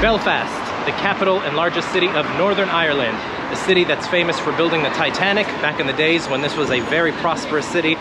Belfast, the capital and largest city of Northern Ireland, a city that's famous for building the Titanic back in the days when this was a very prosperous city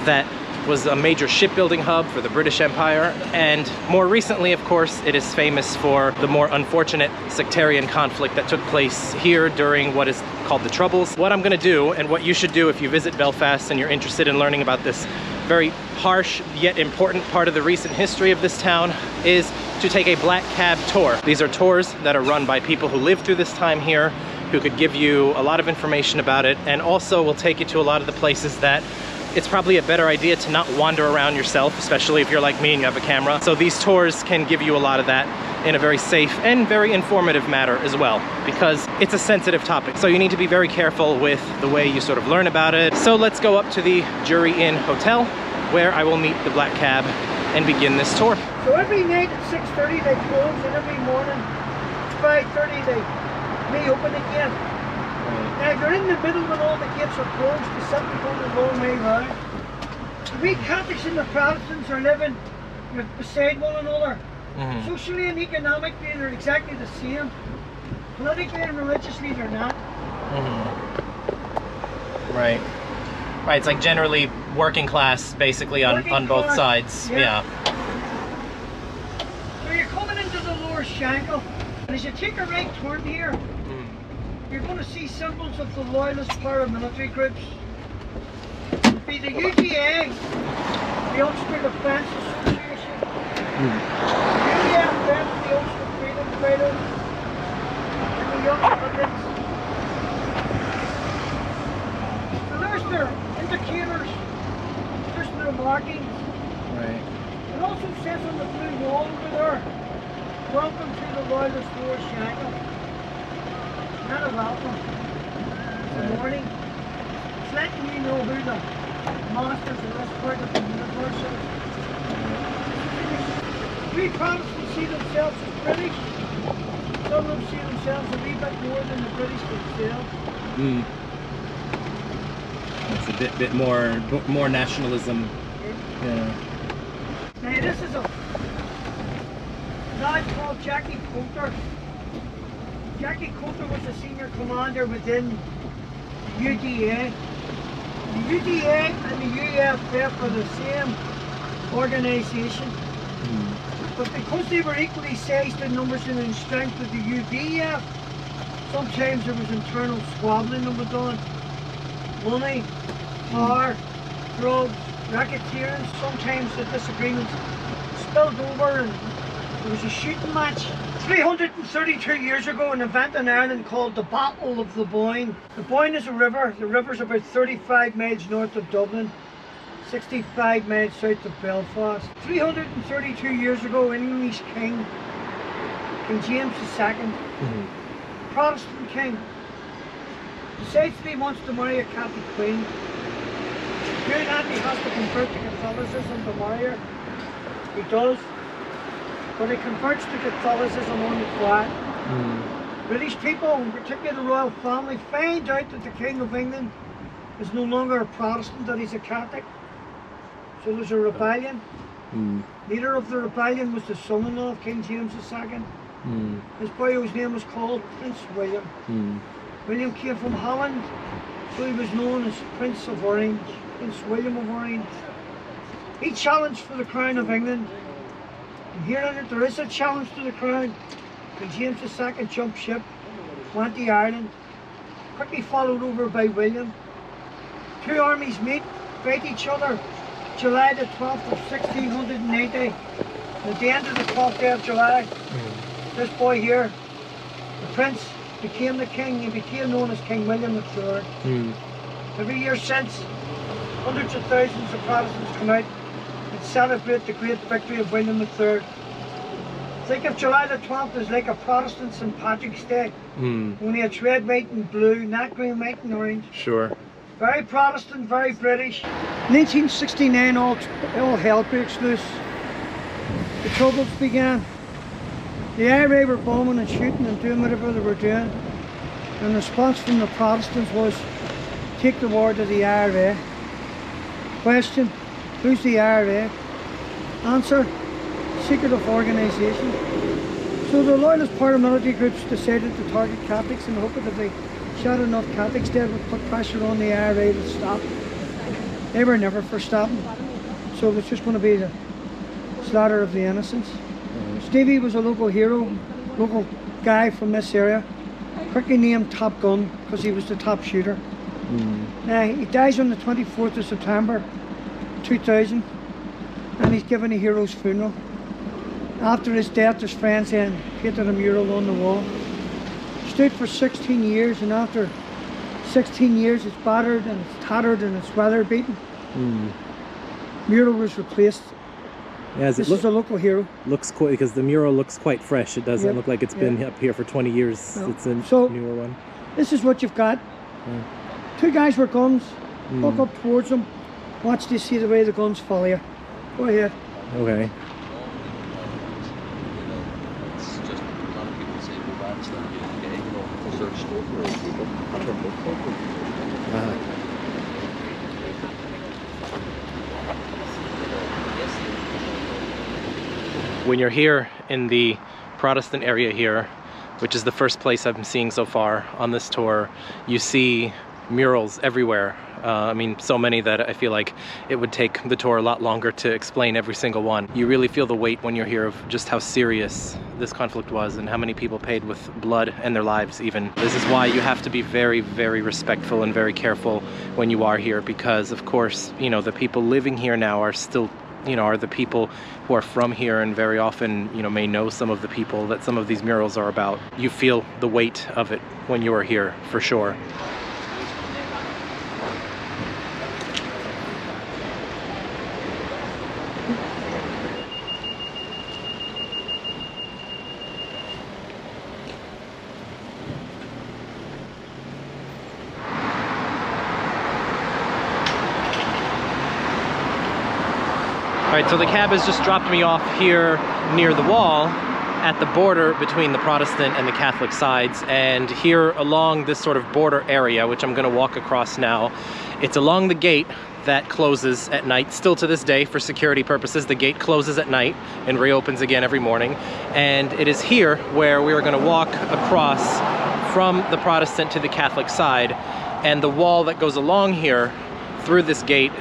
that was a major shipbuilding hub for the British Empire. And more recently, of course, it is famous for the more unfortunate sectarian conflict that took place here during what is called the Troubles. What I'm gonna do, and what you should do if you visit Belfast and you're interested in learning about this very harsh yet important part of the recent history of this town, is to take a black cab tour. These are tours that are run by people who lived through this time here, who could give you a lot of information about it, and also will take you to a lot of the places that it's probably a better idea to not wander around yourself, especially if you're like me and you have a camera. So these tours can give you a lot of that in a very safe and very informative manner as well, because it's a sensitive topic. So you need to be very careful with the way you sort of learn about it. So let's go up to the Jury Inn Hotel, where I will meet the black cab and begin this tour. So every night at 6:30 they close, and every morning at 5:30 they reopen again. Now if you're in the middle when all the gates are closed, the something going a long way round. We Catholics and the Protestants are living beside one another. Socially and economically they're exactly the same. Politically and religiously they're not. Right. Right, it's like generally working class basically on both sides. Yeah. So you're coming into the lower Shankill, and as you take a right turn here, you're going to see symbols of the loyalist paramilitary groups. Be the UGA, the Ulster Defence Association, the UEFF, the Ulster Freedom Fighters, and the Young Republicans. So there's their indicators, there's their markings. Right. It also says on the blue wall over there, welcome to the Loyalist Lower Shankill. Not a welcome. Good morning. It's letting you know who the masters of this part of the universe is. We Protestants see themselves as British. Some of them see themselves a wee bit more than the British themselves. It's a bit more nationalism. Yeah. Now this is a lad called Jackie Coulter. Jackie Coulter was a senior commander within the UDA. The UDA and the UEFF are the same organisation. But because they were equally sized in numbers and in strength with the UBF, sometimes there was internal squabbling that went on. Money, power, drugs, racketeering. Sometimes the disagreements spilled over and there was a shooting match. 332 years ago, an event in Ireland called the Battle of the Boyne. The Boyne is a river. The river's about 35 miles north of Dublin, 65 miles south of Belfast. 332 years ago, English king, King James II, Protestant king, decides that he wants to marry a Catholic queen. To do that, he has to convert to Catholicism to marry her. He does. But he converts to Catholicism on the quiet. British people, in particular the royal family, find out that the King of England is no longer a Protestant, that he's a Catholic. So there's a rebellion. Leader of the rebellion was the son-in-law of King James II. His boy, whose name was called Prince William. William came from Holland, so he was known as Prince of Orange, Prince William of Orange. He challenged for the crown of England. And here in it, there is a challenge to the crown. King James II jumped ship, went to Ireland, quickly followed over by William. Two armies meet, fight each other, July the 12th of 1680. At the end of the 12th day of July, this boy here, the prince, became the king. He became known as King William III. Every year since, hundreds of thousands of Protestants come out and celebrate the great victory of William III. Think of July the 12th as like a Protestant St. Patrick's Day. Only it's red, white and blue, not green, white and orange. Sure. Very Protestant, very British. 1969, all hell breaks loose. The Troubles began. The IRA were bombing and shooting and doing whatever they were doing. And the response from the Protestants was, take the war to the IRA. Question, who's the IRA? Answer, secretive organisation. So the loyalist paramilitary groups decided to target Catholics in the hope that if they shot enough Catholics dead would put pressure on the IRA to stop. They were never for stopping. So it was just going to be the slaughter of the innocents. Stevie was a local hero, local guy from this area. Quickly named Top Gun because he was the top shooter. He dies on the 24th of September 2000 and he's given a hero's funeral. After his death, his friends then painted a mural on the wall. Stood for 16 years, and after 16 years it's battered and it's tattered and it's weather beaten. Mural was replaced. Yeah, This is a local hero. Looks quite, because the mural looks quite fresh. It doesn't look like it's been up here for 20 years. No. It's a newer one. This is what you've got. Two guys with guns. Walk up towards them. Watch to see the way the guns follow you. Go ahead. Okay. It's just a lot of people say, well, that's not being gay, you know, because they're extraordinary people. I don't look like them. When you're here in the Protestant area here, which is the first place I've been seeing so far on this tour, you see murals everywhere. I mean, so many that I feel like it would take the tour a lot longer to explain every single one. You really feel the weight when you're here of just how serious this conflict was and how many people paid with blood and their lives even. This is why you have to be very, very respectful and very careful when you are here, because of course, you know, the people living here now are still, you know, are the people who are from here and very often, you know, may know some of the people that some of these murals are about. You feel the weight of it when you are here, for sure. Alright, so the cab has just dropped me off here near the wall at the border between the Protestant and the Catholic sides, and here along this sort of border area, which I'm going to walk across now, it's along the gate that closes at night. Still to this day, for security purposes, the gate closes at night and reopens again every morning, and it is here where we are going to walk across from the Protestant to the Catholic side, and the wall that goes along here through this gate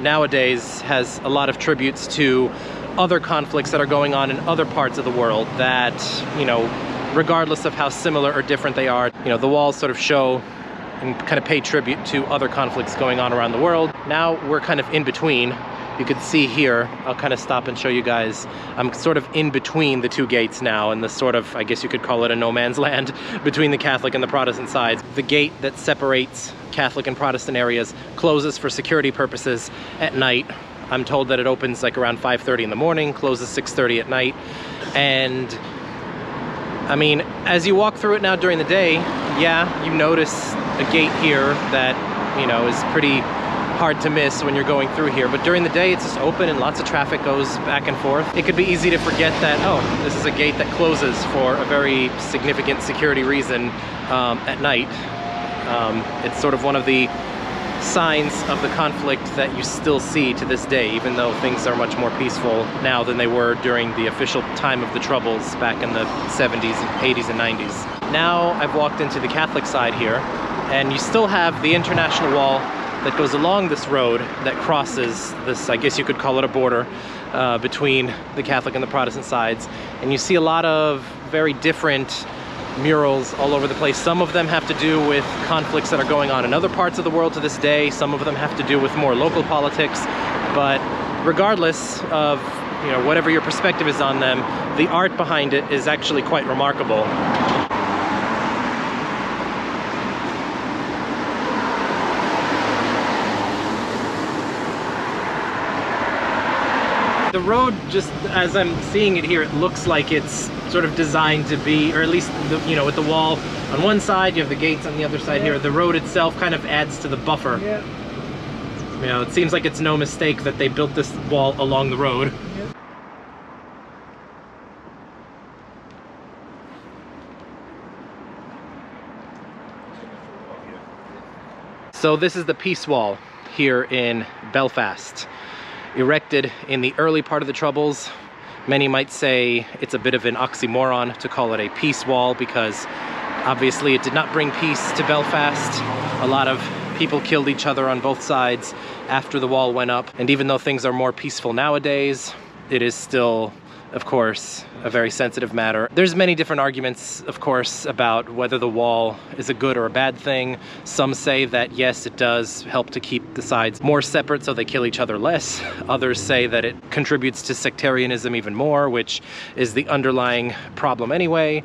nowadays has a lot of tributes to other conflicts that are going on in other parts of the world that, you know, regardless of how similar or different they are, you know, the walls sort of show and kind of pay tribute to other conflicts going on around the world. Now we're kind of in between. You can see here, I'll kind of stop and show you guys, I'm sort of in between the two gates now, and the sort of, I guess you could call it a no man's land between the Catholic and the Protestant sides. The gate that separates Catholic and Protestant areas closes for security purposes at night. I'm told that it opens like around 5:30 in the morning, closes 6:30 at night. And I mean, as you walk through it now during the day, yeah, you notice a gate here that, you know, is pretty hard to miss when you're going through here, but during the day it's just open and lots of traffic goes back and forth. It could be easy to forget that, oh, this is a gate that closes for a very significant security reason at night. It's sort of one of the signs of the conflict that you still see to this day, even though things are much more peaceful now than they were during the official time of the Troubles back in the 70s, 80s, and 90s. Now I've walked into the Catholic side here, and you still have the international wall that goes along this road that crosses this, I guess you could call it a border, between the Catholic and the Protestant sides. And you see a lot of very different murals all over the place. Some of them have to do with conflicts that are going on in other parts of the world to this day. Some of them have to do with more local politics. But regardless of, you know, whatever your perspective is on them, the art behind it is actually quite remarkable. The road, just as I'm seeing it here, it looks like it's sort of designed to be, or at least, you know, with the wall on one side, you have the gates on the other side here. The road itself kind of adds to the buffer. Yeah. You know, it seems like it's no mistake that they built this wall along the road. Yeah. So this is the Peace Wall here in Belfast. Erected in the early part of the Troubles Many might say it's a bit of an oxymoron to call it a peace wall, because obviously it did not bring peace to Belfast. A lot of people killed each other on both sides after the wall went up. And even though things are more peaceful nowadays, it is still, of course, a very sensitive matter. There's many different arguments, of course, about whether the wall is a good or a bad thing. Some say that yes, it does help to keep the sides more separate so they kill each other less. Others say that it contributes to sectarianism even more, which is the underlying problem anyway.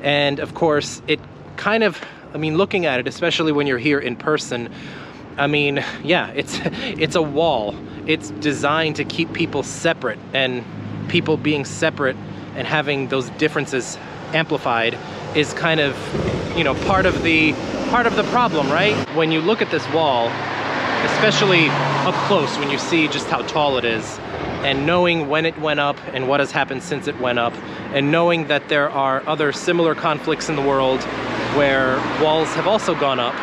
And of course, it kind of, I mean, looking at it, especially when you're here in person, I mean, yeah, it's a wall. It's designed to keep people separate, and people being separate and having those differences amplified is kind of, you know, part of the problem, right? When you look at this wall, especially up close, when you see just how tall it is, and knowing when it went up and what has happened since it went up, and knowing that there are other similar conflicts in the world where walls have also gone up,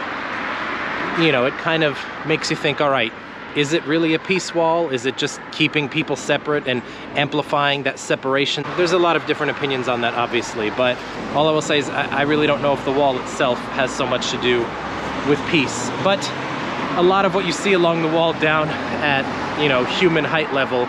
you know, it kind of makes you think, all right, is it really a peace wall? Is it just keeping people separate and amplifying that separation? There's a lot of different opinions on that, obviously, but all I will say is I really don't know if the wall itself has so much to do with peace. But a lot of what you see along the wall down at, you know, human height level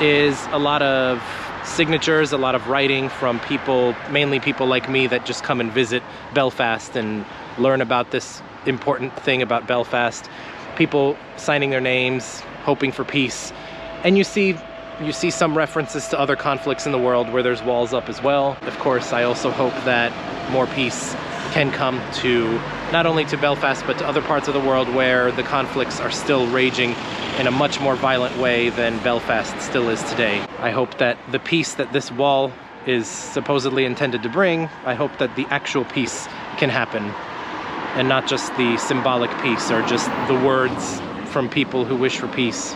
is a lot of signatures, a lot of writing from people, mainly people like me that just come and visit Belfast and learn about this important thing about Belfast. People signing their names, hoping for peace. And you see some references to other conflicts in the world where there's walls up as well. Of course, I also hope that more peace can come to not only to Belfast, but to other parts of the world where the conflicts are still raging in a much more violent way than Belfast still is today. I hope that the peace that this wall is supposedly intended to bring, I hope that the actual peace can happen, and not just the symbolic peace or just the words from people who wish for peace.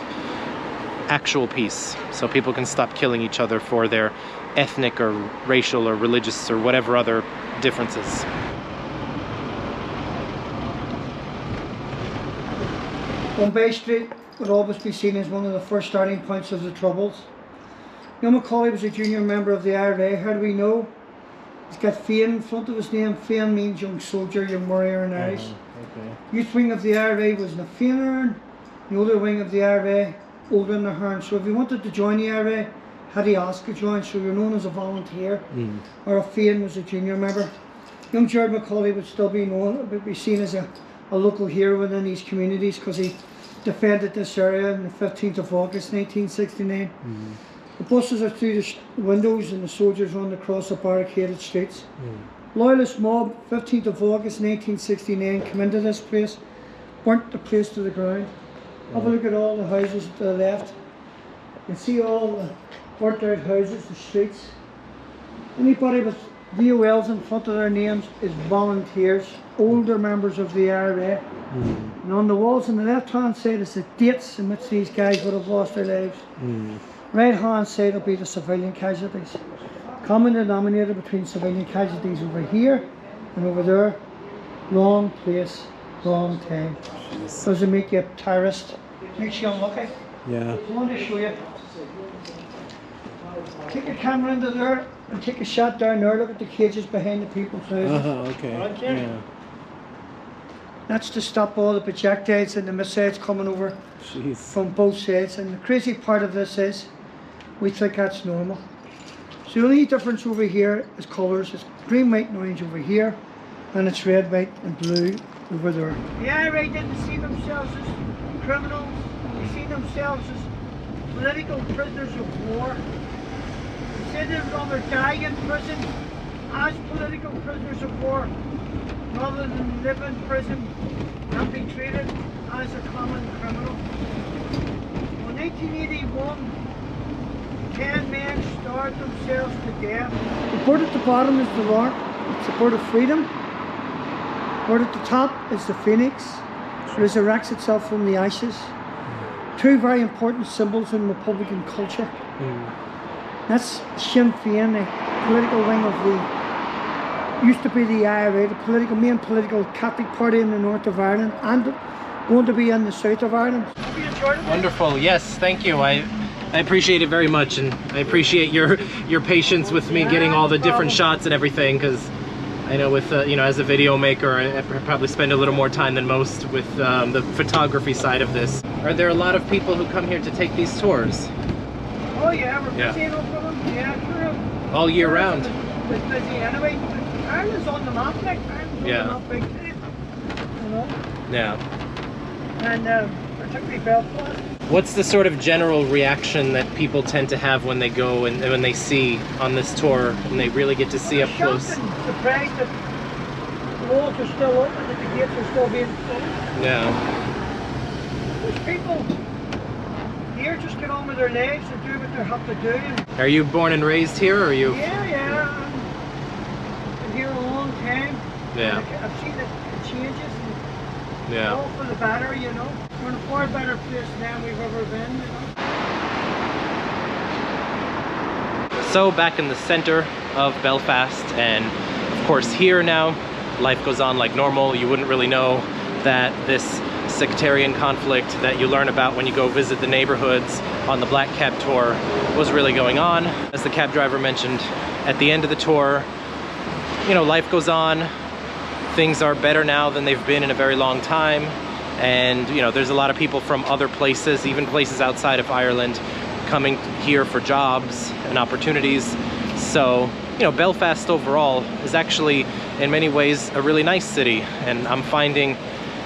Actual peace, so people can stop killing each other for their ethnic or racial or religious or whatever other differences. Bombay Street would always be seen as one of the first starting points of the Troubles. Neil Macaulay was a junior member of the IRA. How do we know? He's got Fane in front of his name. Fane means young soldier, young warrior in Irish. Okay. Youth wing of the IRA was the Fane, the older wing of the IRA, older in the Hearn. So if you wanted to join the IRA, had to ask to join, so you're known as a volunteer, or if Fane was a junior member. Young Gerard Macaulay would still be known, would be seen as a local hero within these communities because he defended this area on the 15th of August 1969. The buses are through the windows and the soldiers run across the barricaded streets. Loyalist mob, 15th of August 1969, came into this place, burnt the place to the ground. Have a look at all the houses to the left. You can see all the burnt out houses, the streets. Anybody with VOLs in front of their names is volunteers, older members of the IRA. And on the walls on the left hand side is the dates in which these guys would have lost their lives. Right hand side will be the civilian casualties. Common denominator between civilian casualties over here and over there, wrong place, wrong time. Does it make you a terrorist? Makes you unlucky. Yeah. I want to show you. Take a camera into there and take a shot down there. Look at the cages behind the people's houses. Okay. Yeah. That's to stop all the projectiles and the missiles coming over from both sides. And the crazy part of this is, we think that's normal. So the only difference over here is colours. It's green, white and orange over here, and it's red, white and blue over there. The IRA didn't see themselves as criminals. They see themselves as political prisoners of war. They said they'd rather die in prison as political prisoners of war rather than live in prison and be treated as a common criminal. In 1981, 10 men starved themselves to death. The bird at the bottom is the lark, it's the bird of freedom. The bird at the top is the phoenix, it resurrects itself from the ashes. Two very important symbols in Republican culture. That's Sinn Féin, the political wing of the, used to be the IRA, the main political Catholic party in the north of Ireland, and going to be in the south of Ireland. Have you enjoyed it? Wonderful, yes, thank you. I appreciate it very much, and I appreciate your patience with me getting all the different shots and everything, because I know with you know, as a video maker, I probably spend a little more time than most with the photography side of this. Are there a lot of people who come here to take these tours? Oh yeah, we're busy enough for them. Yeah, sure. All year round? It's busy anyway. Ireland's on the map, like, Ireland's on the map big time. You know? Yeah. And particularly Belfast. What's the sort of general reaction that people tend to have when they go and when they see on this tour and they really get to see up close? Surprised that the walls are still open, that the gates are still being closed. Yeah. There's people here just get on with their lives and do what they have to do. Are you born and raised here, or are you? Yeah. Been here a long time. Yeah. I've seen the changes. Yeah. All for the better, you know. We're in a far better place now than we've ever been, you know. So back in the center of Belfast, and of course here now, life goes on like normal. You wouldn't really know that this sectarian conflict that you learn about when you go visit the neighborhoods on the Black Cab tour was really going on. As the cab driver mentioned at the end of the tour, you know, life goes on. Things are better now than they've been in a very long time, and you know, there's a lot of people from other places, even places outside of Ireland, coming here for jobs and opportunities. So, you know, Belfast overall is actually in many ways a really nice city, and I'm finding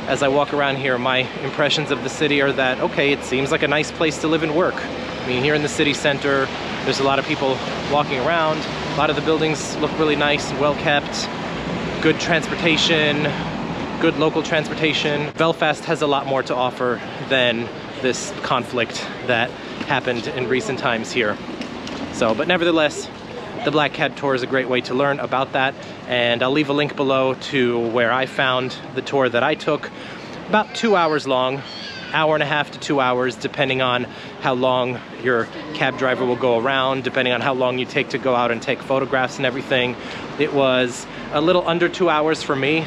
as I walk around here, my impressions of the city are that, okay, it seems like a nice place to live and work. I mean, here in the city center, there's a lot of people walking around. A lot of the buildings look really nice and well kept. Good transportation, good local transportation. Belfast has a lot more to offer than this conflict that happened in recent times here. So, but nevertheless, the Black Cab tour is a great way to learn about that, and I'll leave a link below to where I found the tour that I took. About 2 hours long, hour and a half to 2 hours, depending on how long your cab driver will go around, depending on how long you take to go out and take photographs and everything. It was a little under 2 hours for me,